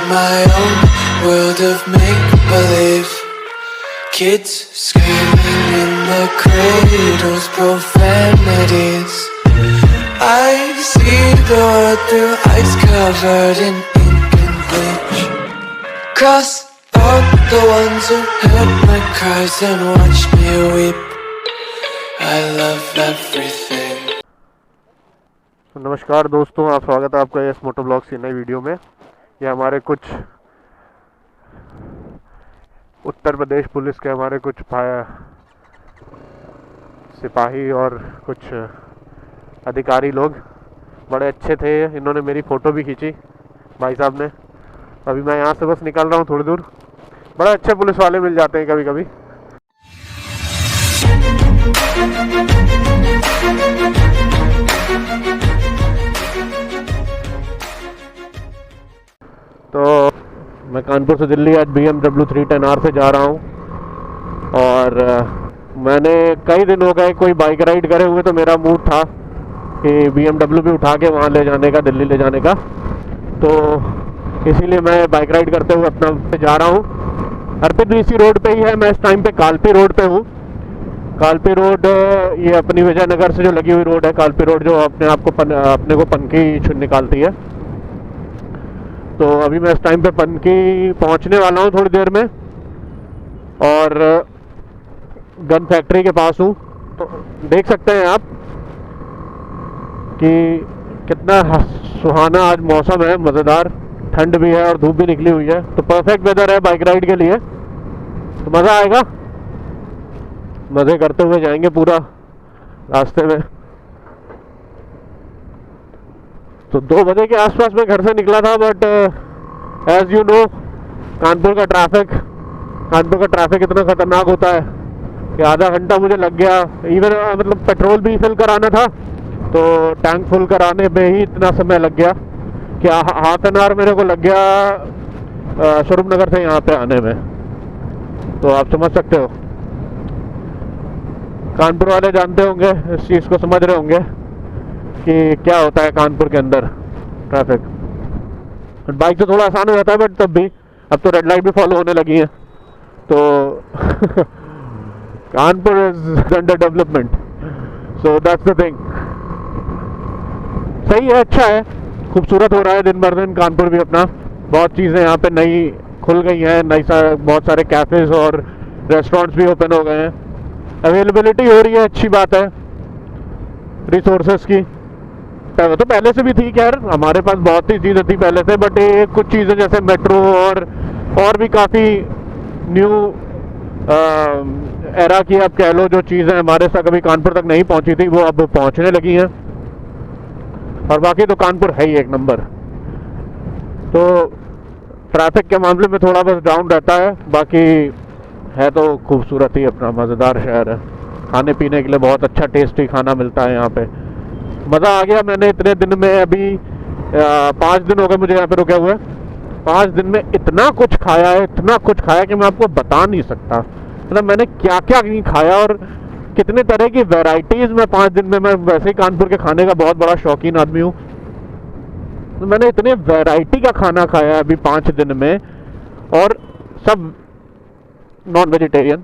my own world of make-believe. Kids screaming in the cradles, profanities. I see the world through ice covered in ink and bleach. Cross out the ones who heard my cries and watched me weep. I love everything. नमस्कार दोस्तों, आप स्वागत है आपका इस मोटो blogs की नई video में। ये हमारे कुछ उत्तर प्रदेश पुलिस के हमारे कुछ सिपाही और कुछ अधिकारी लोग बड़े अच्छे थे। इन्होंने मेरी फ़ोटो भी खींची भाई साहब ने। अभी मैं यहाँ से बस निकल रहा हूँ थोड़ी दूर। बड़े अच्छे पुलिस वाले मिल जाते हैं कभी कभी। तो मैं कानपुर से दिल्ली आज BMW 310R से जा रहा हूँ और मैंने कई दिन हो गए कोई बाइक राइड करे हुए, तो मेरा मूड था कि BMW भी उठा के वहाँ ले जाने का, दिल्ली ले जाने का। तो इसीलिए मैं बाइक राइड करते हुए अपना जा रहा हूँ। अर्पित भी इसी रोड पे ही है। मैं इस टाइम पे कालपी रोड पे हूँ। कालपी रोड ये अपनी विजयनगर से जो लगी हुई रोड है, कालपी रोड जो अपने को पनकी निकालती है। तो अभी मैं इस टाइम पे पनकी पहुंचने वाला हूं थोड़ी देर में और गन फैक्ट्री के पास हूं। तो देख सकते हैं आप कि कितना सुहाना आज मौसम है, मज़ेदार। ठंड भी है और धूप भी निकली हुई है, तो परफेक्ट वेदर है बाइक राइड के लिए। तो मज़ा आएगा, मज़े करते हुए जाएंगे पूरा रास्ते में। तो 2 बजे के आसपास मैं घर से निकला था, but as you know Kanpur का ट्रैफिक इतना ख़तरनाक होता है कि आधा घंटा मुझे लग गया। इवन मतलब पेट्रोल भी फिल कराना था, तो टैंक फुल कराने में ही इतना समय लग गया कि हाफ एन आवर मेरे को लग गया स्वरूप नगर से यहाँ पे आने में। तो आप समझ सकते हो, कानपुर वाले जानते होंगे, इस चीज़ को समझ रहे होंगे कि क्या होता है कानपुर के अंदर ट्रैफिक। बाइक तो थोड़ा आसान हो जाता है, बट तब भी अब तो रेड लाइट भी फॉलो होने लगी है। तो Kanpur is under development, so that's the thing. सही है, अच्छा है, खूबसूरत हो रहा है दिन भर दिन कानपुर भी अपना। बहुत चीज़ें यहाँ पे नई खुल गई हैं, बहुत सारे कैफ़ेज़ और रेस्टोरेंट्स भी ओपन हो गए हैं। अवेलेबिलिटी हो रही है, अच्छी बात है रिसोर्सेज की। तो पहले से भी थी, खैर हमारे पास बहुत सी चीज़ें थी पहले से, बट ये कुछ चीज़ें जैसे मेट्रो और भी काफ़ी न्यू एरा की आप कह लो, जो चीज़ें हमारे साथ कभी कानपुर तक नहीं पहुंची थी वो अब पहुंचने लगी हैं। और बाकी तो कानपुर है ही एक नंबर। तो ट्रैफिक के मामले में थोड़ा बस डाउन रहता है, बाकी है तो खूबसूरत ही अपना मज़ेदार शहर है। खाने पीने के लिए बहुत अच्छा टेस्टी खाना मिलता है यहाँ पे। मज़ा आ गया। मैंने इतने दिन में अभी 5 दिन हो गए मुझे यहाँ पे रुके हुए। 5 दिन में इतना कुछ खाया कि मैं आपको बता नहीं सकता। मतलब मैंने क्या क्या नहीं खाया और कितने तरह की वैरायटीज़ में 5 दिन में। मैं वैसे ही कानपुर के खाने का बहुत बड़ा शौकीन आदमी हूँ, तो मैंने इतने वैरायटी का खाना खाया अभी 5 दिन में, और सब नॉन वेजिटेरियन।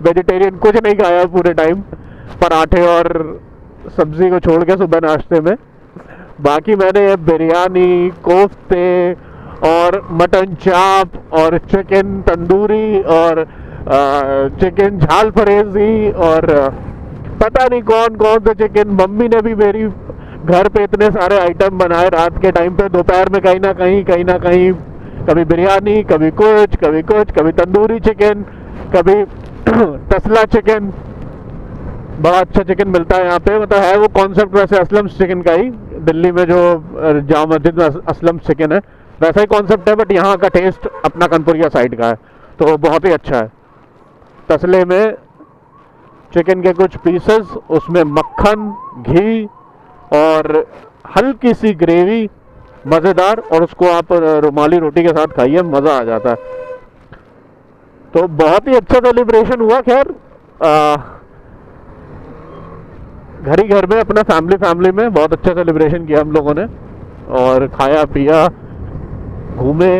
वेजिटेरियन कुछ नहीं खाया पूरे टाइम, पराठे और सब्जी को छोड़ के सुबह नाश्ते में। बाकी मैंने बिरयानी, कोफ्ते और मटन चाप और चिकन तंदूरी और चिकन झाल फरेजी और पता नहीं कौन कौन से चिकन। मम्मी ने भी मेरी घर पे इतने सारे आइटम बनाए रात के टाइम पे, दोपहर में कहीं ना कहीं कभी बिरयानी, कभी कुछ, कभी तंदूरी चिकन, कभी तसला चिकन। बड़ा अच्छा चिकन मिलता है यहाँ पे। मतलब है वो कॉन्सेप्ट वैसे असलम चिकन का ही, दिल्ली में जो जामा मस्जिद में असलम चिकन है वैसा ही कॉन्सेप्ट है, बट यहाँ का टेस्ट अपना कानपुरिया साइड का है, तो बहुत ही अच्छा है। तसले में चिकन के कुछ पीसेस, उसमें मक्खन, घी और हल्की सी ग्रेवी, मज़ेदार। और उसको आप रुमाली रोटी के साथ खाइए, मज़ा आ जाता है। तो बहुत ही अच्छा सेलिब्रेशन हुआ। खैर घर में अपना फैमिली में बहुत अच्छा सेलिब्रेशन किया हम लोगों ने, और खाया पिया घूमे,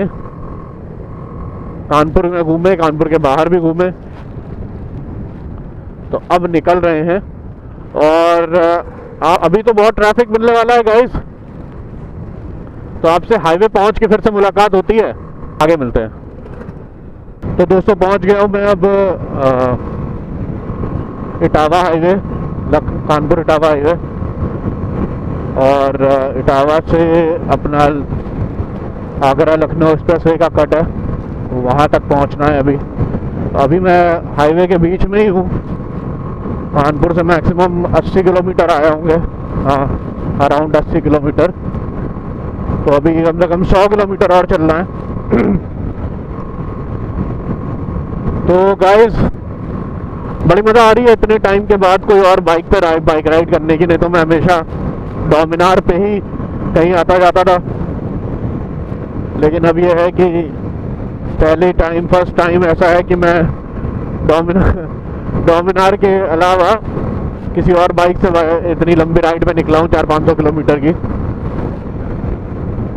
कानपुर में घूमे, कानपुर के बाहर भी घूमे। तो अब निकल रहे हैं और अभी तो बहुत ट्रैफिक मिलने वाला है गाइस, तो आपसे हाईवे पहुंच के फिर से मुलाकात होती है, आगे मिलते हैं। तो दोस्तों पहुंच गया हूं मैं अब इटावा हाईवे, कानपुर इटावा हाईवे, और इटावा से अपना आगरा लखनऊ एक्सप्रेसवे का कट है, वहाँ तक पहुँचना है। अभी मैं हाईवे के बीच में ही हूँ। कानपुर से मैक्सिमम 80 किलोमीटर आए होंगे, हाँ अराउंड 80 किलोमीटर। तो अभी कम से कम 100 किलोमीटर और चलना है। तो गाइस बड़ी मज़ा आ रही है इतने टाइम के बाद कोई और बाइक पे बाइक राइड करने की। नहीं तो मैं हमेशा डोमिनार पे ही कहीं आता जाता था, लेकिन अब यह है कि फर्स्ट टाइम ऐसा है कि मैं डोमिनार के अलावा किसी और बाइक से इतनी लंबी राइड पे निकला हूँ 400-500 किलोमीटर की।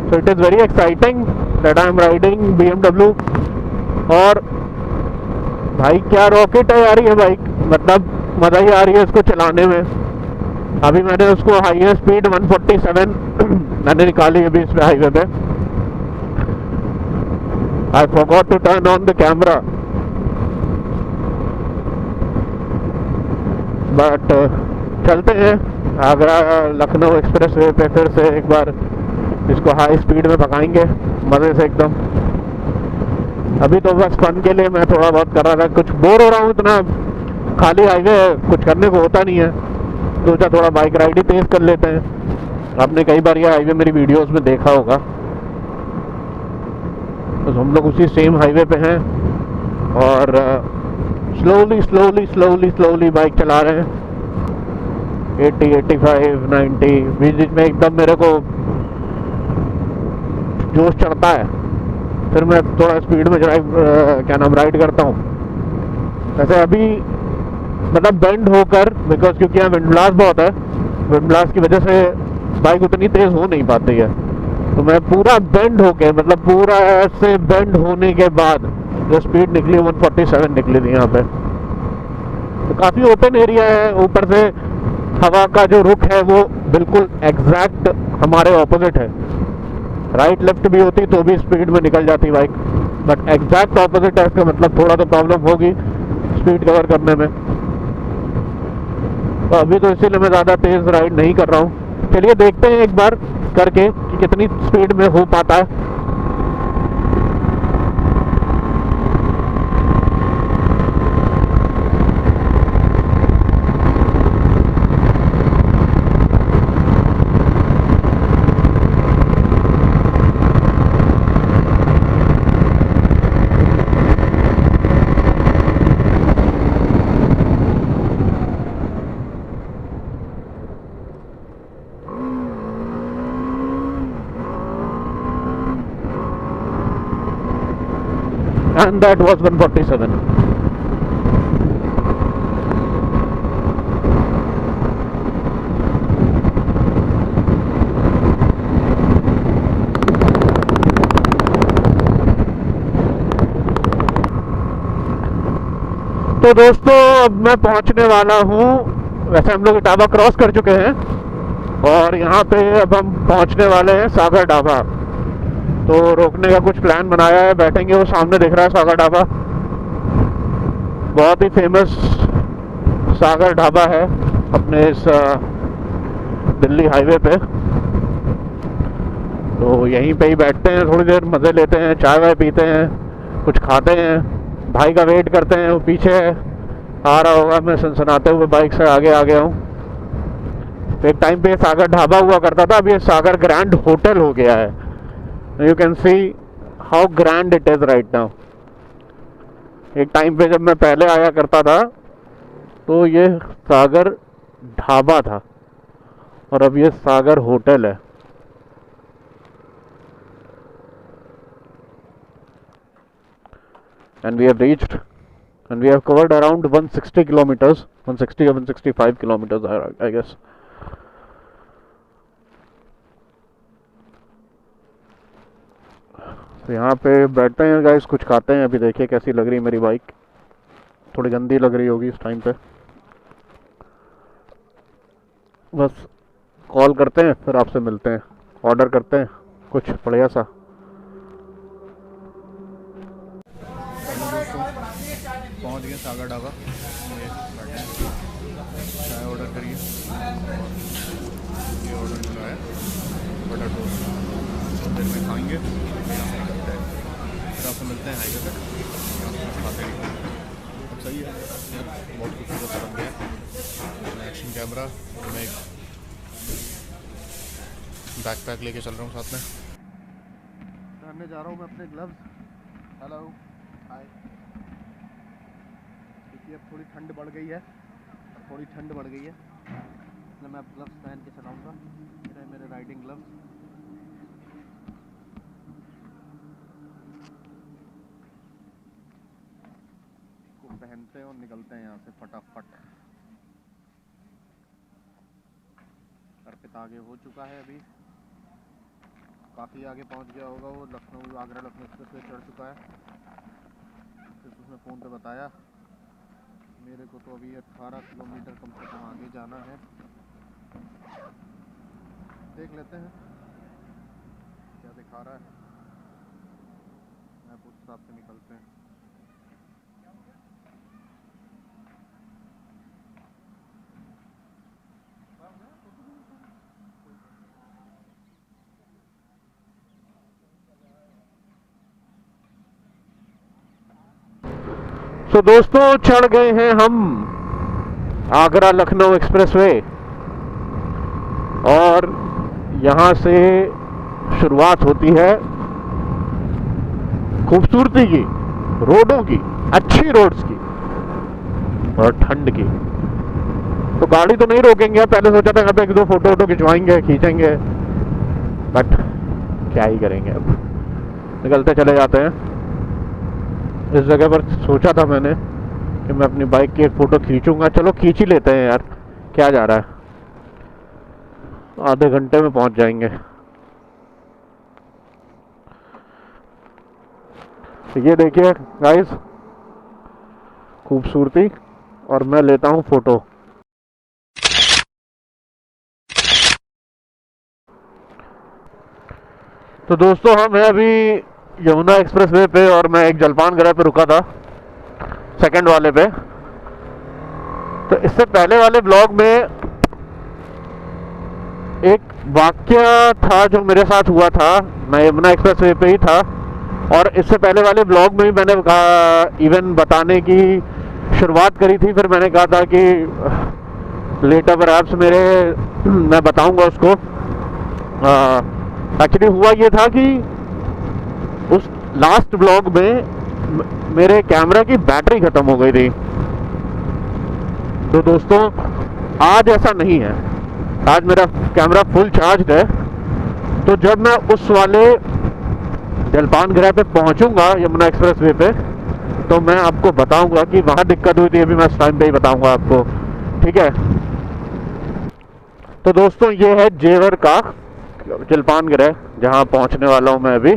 So it is very exciting that I am riding BMW। और भाई क्या रॉकेट है यार ये बाइक, मतलब मज़ा ही आ रही है इसको चलाने में। अभी मैंने उसको हाईएस्ट स्पीड 147 मैंने निकाली अभी इस हाईवे पे। I forgot to turn on the camera, but चलते हैं आगरा लखनऊ एक्सप्रेसवे पे फिर से एक बार इसको हाई स्पीड में भगाएंगे मज़े से एकदम। अभी तो बस फन के लिए मैं थोड़ा बहुत कर रहा था, कुछ बोर हो रहा हूँ, इतना खाली हाईवे है, कुछ करने को होता नहीं है, सोचा थोड़ा बाइक राइड ही तेज़ कर लेते हैं। आपने कई बार ये हाईवे मेरी वीडियोस में देखा होगा, तो हम लोग उसी सेम हाईवे पे हैं और स्लोली बाइक चला रहे हैं। 80, 85, 90 बीच में एकदम मेरे को जोश चढ़ता है, फिर मैं थोड़ा स्पीड में राइड करता हूँ। वैसे अभी मतलब बेंड होकर, बिकॉज क्योंकि यहाँ विंड ब्लास्ट बहुत है, विंड ब्लास्ट की वजह से बाइक उतनी तेज़ हो नहीं पाती है, तो मैं पूरा बेंड होके, मतलब पूरा ऐसे बेंड होने के बाद जो स्पीड निकली 147 निकली थी यहाँ पे। तो काफ़ी ओपन एरिया है, ऊपर से हवा का जो रुख है वो बिल्कुल एग्जैक्ट हमारे ऑपोजिट है। राइट लेफ्ट भी होती तो भी स्पीड में निकल जाती बाइक, बट एग्जैक्ट ऑपोजिट है, इसका मतलब थोड़ा तो प्रॉब्लम होगी स्पीड कवर करने में। तो अभी तो इसीलिए मैं ज़्यादा तेज़ राइड नहीं कर रहा हूँ। चलिए देखते हैं एक बार करके कि कितनी स्पीड में हो पाता है। And that was 147. तो दोस्तों अब मैं पहुंचने वाला हूं, वैसे हम लोग इटावा क्रॉस कर चुके हैं और यहाँ पे अब हम पहुंचने वाले हैं सागर ढाबा। तो रोकने का कुछ प्लान बनाया है, बैठेंगे, वो सामने दिख रहा है सागर ढाबा, बहुत ही फेमस सागर ढाबा है अपने इस दिल्ली हाईवे पे। तो यहीं पे ही बैठते हैं, थोड़ी देर मज़े लेते हैं, चाय वाय पीते हैं, कुछ खाते हैं, भाई का वेट करते हैं, वो पीछे आ रहा होगा, मैं सनसनाते हुए बाइक से आगे आ गया हूँ। तो एक टाइम पे सागर ढाबा हुआ करता था, अब ये सागर ग्रैंड होटल हो गया है। You can see how grand it is right now. एक टाइम पे जब मैं पहले आया करता था तो ये सागर ढाबा था और अब ये सागर होटल है। And we have reached and we have covered around 160 kilometers, 160 or 165 kilometers I guess. तो यहाँ पे बैठते हैं गाइस, कुछ खाते हैं। अभी देखिए कैसी लग रही है मेरी बाइक, थोड़ी गंदी लग रही होगी इस टाइम पे। बस कॉल करते हैं फिर आपसे मिलते हैं, ऑर्डर करते हैं कुछ बढ़िया सा। पहुँच गए सागर ढाबा, चाय ऑर्डर करिए और ये ऑर्डर मिला है बटर टोस्ट। थोड़ी देर में खाएंगे, यहाँ से निकलते हैं, फिर आपसे मिलते हैं हाईवे पे, यहाँ से कुछ खाते हैं। अब सही है, बहुत खूबसूरत बन गया। एक्शन कैमरा, मैं एक बैकपैक लेके चल रहा हूँ साथ में। पहनने जा रहा हूँ मैं अपने ग्लव्स। Hello hi. क्योंकि अब थोड़ी ठंड बढ़ गई है, इसलिए मैं अब ग्लव्स पहन के चलाऊँगा। मेरे राइडिंग ग्लव्स। को पहनते हैं और निकलते हैं यहाँ से फटाफट। अर्पित आगे हो चुका है, अभी काफ़ी आगे पहुँच गया होगा वो। लखनऊ आगरा लखनऊ एक्सप्रेस वे चढ़ चुका है। फिर उसने फ़ोन पे बताया। मेरे को तो अभी 18 किलोमीटर कम से कम आगे जाना है। देख लेते हैं क्या दिखा रहा है, मैप उस हिसाब से निकलते हैं। तो दोस्तों चढ़ गए हैं हम आगरा लखनऊ एक्सप्रेसवे और यहाँ से शुरुआत होती है खूबसूरती की, रोडों की, अच्छी रोड्स की और ठंड की। तो गाड़ी तो नहीं रोकेंगे, पहले सोचा था यहाँ पे एक दो फोटो वोटो खींचेंगे, बट क्या ही करेंगे, अब निकलते चले जाते हैं। इस जगह पर सोचा था मैंने कि मैं अपनी बाइक की एक फ़ोटो खींचूंगा, चलो खींच ही लेते हैं यार, क्या जा रहा है। आधे घंटे में पहुंच जाएंगे। तो ये देखिए गाइस खूबसूरती, और मैं लेता हूं फ़ोटो। तो दोस्तों हम हैं अभी यमुना एक्सप्रेस वे पे और मैं एक जलपान गृह पे रुका था, सेकंड वाले पे। तो इससे पहले वाले ब्लॉग में एक वाक्य था जो मेरे साथ हुआ था, मैं यमुना एक्सप्रेस वे पे ही था। और इससे पहले वाले ब्लॉग में भी मैंने इवन बताने की शुरुआत करी थी, फिर मैंने कहा था कि लेटर पर ऐप्स मेरे मैं बताऊंगा उसको। एक्चुअली हुआ ये था कि उस लास्ट ब्लॉग में मेरे कैमरा की बैटरी ख़त्म हो गई थी। तो दोस्तों आज ऐसा नहीं है, आज मेरा कैमरा फुल चार्ज है। तो जब मैं उस वाले जलपान गृह पे पहुंचूंगा यमुना एक्सप्रेस वे पे, तो मैं आपको बताऊंगा कि वहाँ दिक्कत हुई थी। अभी मैं इस टाइम पे ही बताऊंगा आपको, ठीक है। तो दोस्तों ये है जेवर का जलपान गृह जहाँ पहुँचने वाला हूँ मैं अभी।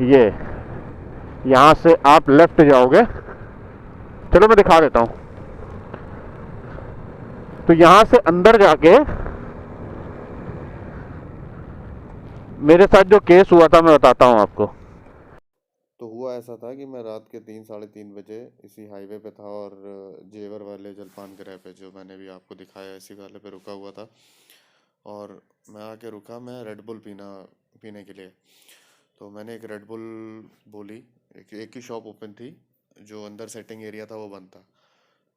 ये यहाँ से आप लेफ्ट जाओगे, चलो मैं दिखा देता हूँ। तो यहाँ से अंदर जाके मेरे साथ जो केस हुआ था मैं बताता हूँ आपको। तो हुआ ऐसा था कि मैं रात के 3-3:30 बजे इसी हाईवे पे था और जेवर वाले जलपान गृह पे, जो मैंने भी आपको दिखाया, इसी वाले पे रुका हुआ था। और मैं आके रुका, मैं रेड बुल पीने के लिए। तो मैंने एक रेड बुल बोली। एक ही शॉप ओपन थी, जो अंदर सेटिंग एरिया था वो बंद था।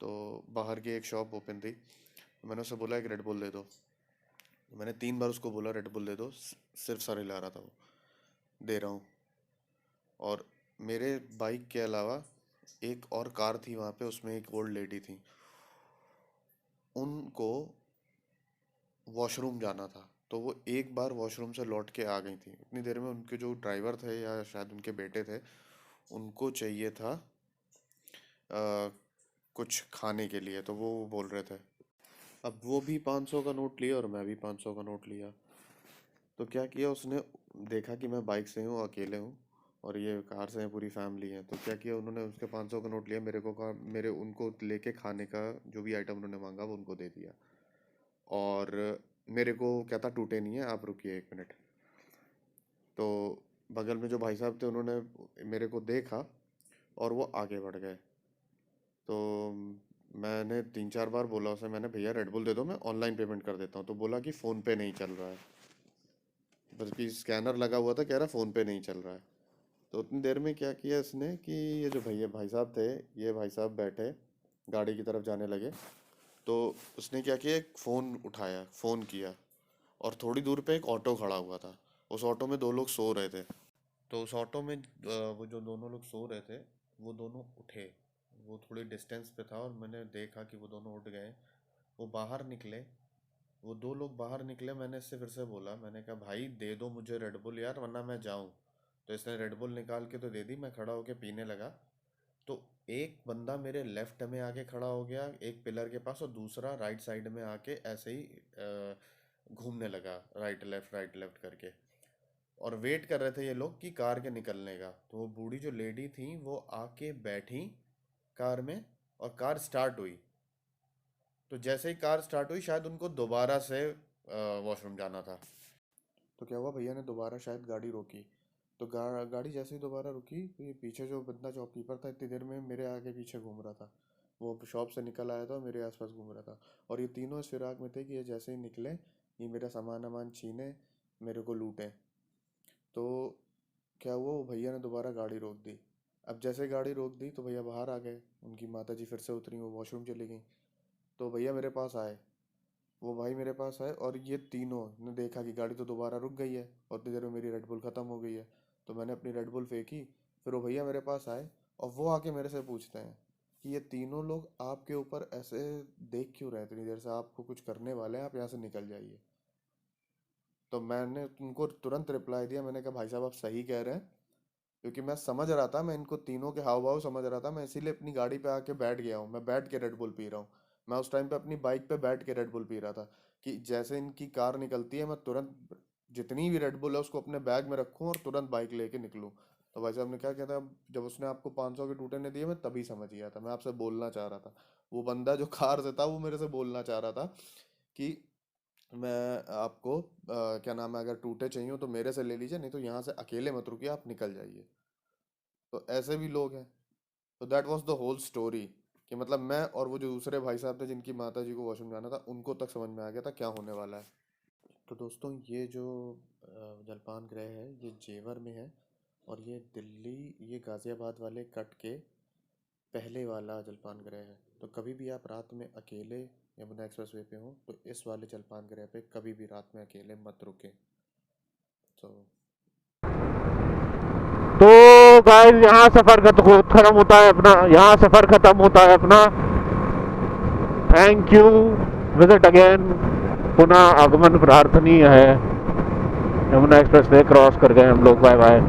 तो बाहर की एक शॉप ओपन थी, मैंने उससे बोला एक रेड बुल दे दो। मैंने 3 बार उसको बोला रेड बुल दे दो, सिर्फ सारे ला रहा था वो। दे रहा हूँ। और मेरे बाइक के अलावा एक और कार थी वहाँ पे, उसमें एक ओल्ड लेडी थी। उनको वॉशरूम जाना था, तो वो एक बार वॉशरूम से लौट के आ गई थी। उतनी देर में उनके जो ड्राइवर थे या शायद उनके बेटे थे, उनको चाहिए था कुछ खाने के लिए, तो वो बोल रहे थे। अब वो भी 500 का नोट लिया और मैं भी 500 का नोट लिया। तो क्या किया उसने, देखा कि मैं बाइक से हूँ, अकेले हूँ और ये कार से है, पूरी फैमिली है, तो क्या किया उन्होंने, उसके 500 का नोट लिया, मेरे को कहा, मेरे उनको लेके खाने का जो भी आइटम उन्होंने मांगा वो उनको दे दिया। और मेरे को कहता टूटे नहीं है, आप रुकिए 1 मिनट। तो बगल में जो भाई साहब थे उन्होंने मेरे को देखा और वो आगे बढ़ गए। तो मैंने 3-4 बार बोला उसे, मैंने भैया रेड बुल दे दो, मैं ऑनलाइन पेमेंट कर देता हूँ। तो बोला कि फ़ोन पे नहीं चल रहा है, बल्कि स्कैनर लगा हुआ था, कह रहा फ़ोन पे नहीं चल रहा है। तो उतनी देर में क्या किया इसने कि ये जो भैया भाई साहब थे, ये भाई साहब बैठे गाड़ी की तरफ जाने लगे। तो उसने क्या किया, एक फ़ोन उठाया, फ़ोन किया, और थोड़ी दूर पे एक ऑटो खड़ा हुआ था। उस ऑटो में 2 लोग सो रहे थे। तो उस ऑटो में वो जो दोनों लोग सो रहे थे वो दोनों उठे। वो थोड़ी डिस्टेंस पे था और मैंने देखा कि वो दोनों उठ गए। वो बाहर निकले, वो 2 लोग बाहर निकले। मैंने इससे फिर से बोला, मैंने कहा भाई दे दो मुझे रेड बुल यार, वरना मैं जाऊं। तो इसने रेड बुल निकाल के तो दे दी, मैं खड़ा होके पीने लगा। तो एक बंदा मेरे लेफ्ट में आके खड़ा हो गया एक पिलर के पास, और दूसरा राइट साइड में आके ऐसे ही घूमने लगा, राइट लेफ्ट करके। और वेट कर रहे थे ये लोग कि कार के निकलने का। तो वो बूढ़ी जो लेडी थी वो आके बैठी कार में, और कार स्टार्ट हुई। तो जैसे ही कार स्टार्ट हुई, शायद उनको दोबारा से वॉशरूम जाना था। तो क्या हुआ, भैया ने दोबारा शायद गाड़ी रोकी। तो गाड़ी जैसे ही दोबारा रुकी, तो ये पीछे जो बंदा शॉपकीपर था, इतनी देर में मेरे आगे पीछे घूम रहा था। वो शॉप से निकल आया था और मेरे आसपास घूम रहा था। और ये तीनों इस फिराक में थे कि ये जैसे ही निकले, ये मेरा सामान वामान छीने, मेरे को लूटें। तो क्या हुआ, वो भैया ने दोबारा गाड़ी रोक दी। अब जैसे गाड़ी रोक दी तो भैया बाहर आ गए, उनकी माता जी फिर से उतरी, वो वॉशरूम चली गई। तो भैया मेरे पास आए, वो भाई मेरे पास आए, और ये तीनों ने देखा कि गाड़ी तो दोबारा रुक गई है और इतनी देर में मेरी रेड बुल ख़त्म हो गई है। तो मैंने अपनी रेड बुल फेंकी। फिर वो भैया मेरे पास आए और वो आके मेरे से पूछते हैं कि ये तीनों लोग आपके ऊपर ऐसे देख क्यों रहे हैं इतनी देर से, आपको कुछ करने वाले हैं, आप यहाँ से निकल जाइए। तो मैंने उनको तुरंत रिप्लाई दिया, मैंने कहा भाई साहब आप सही कह रहे हैं, क्योंकि मैं समझ रहा था, मैं इनको तीनों के हाव भाव समझ रहा था। मैं इसीलिए अपनी गाड़ी पे आके बैठ गया हूँ, मैं बैठ के रेड बुल पी रहा हूँ। मैं उस टाइम पे अपनी बाइक पे बैठ के रेड बुल पी रहा था कि जैसे इनकी कार निकलती है, मैं तुरंत जितनी भी रेड बुल है उसको अपने बैग में रखूँ और तुरंत बाइक लेके निकलूँ। तो भाई साहब ने क्या किया था, जब उसने आपको 500 के टूटे ने दिए, मैं तभी समझ गया था, मैं आपसे बोलना चाह रहा था। वो बंदा जो कार से था वो मेरे से बोलना चाह रहा था कि मैं आपको क्या नाम है, अगर टूटे चाहिए हो तो मेरे से ले लीजिए, नहीं तो यहाँ से अकेले मत रुकिए, आप निकल जाइए। तो ऐसे भी लोग हैं। तो that was the whole story, कि मतलब मैं और वो जो दूसरे भाई साहब थे जिनकी माता जी को वॉशरूम जाना था, उनको तक समझ में आ गया था क्या होने वाला है। तो दोस्तों ये जो जलपान गृह है ये जेवर में है, और ये दिल्ली, ये गाज़ियाबाद वाले कट के पहले वाला जलपान गृह है। तो कभी भी आप रात में अकेले यमुना एक्सप्रेसवे पे हो तो इस वाले जलपान गृह पे कभी भी रात में अकेले मत रुके। तो तो गाइस यहाँ सफ़र खत्म होता है अपना, यहाँ सफ़र खत्म होता है अपना। Thank you, visit again. पुनः आगमन प्रार्थनीय है। यमुना एक्सप्रेस वे क्रॉस कर गए हम लोग। Bye bye.